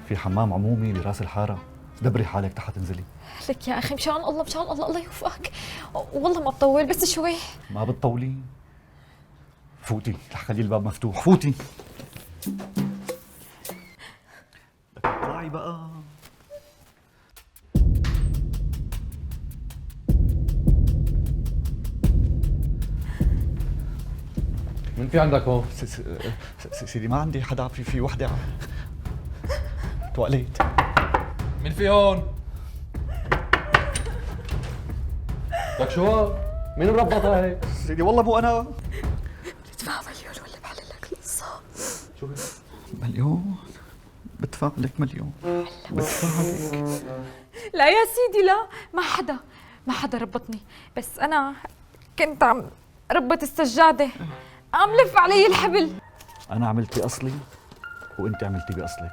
في حمام عمومي براس الحاره، دبري حالك تحت انزلي. لك يا اخي مشان الله مشان الله، الله يوفقك. والله ما تطول بس شوي. ما بتطولي. فوتي رح خلي الباب مفتوح، فوتي. اطلعي بقى. من في عندك هون؟ سيدي ما عندي حدا، في وحده تواليت. من في هون؟ لك شو هاد؟ مين مربطها هيك؟ سيدي والله مو انا. ادفع مليون ولا بحل لك القصه. شو هيك؟ مليون؟ بدفع لك مليون، بدفع لك. لا يا سيدي لا، ما حدا ربطني، بس انا كنت عم ربط السجاده، عم لف علي الحبل. انا عملت باصلي وانت عملتي باصلك.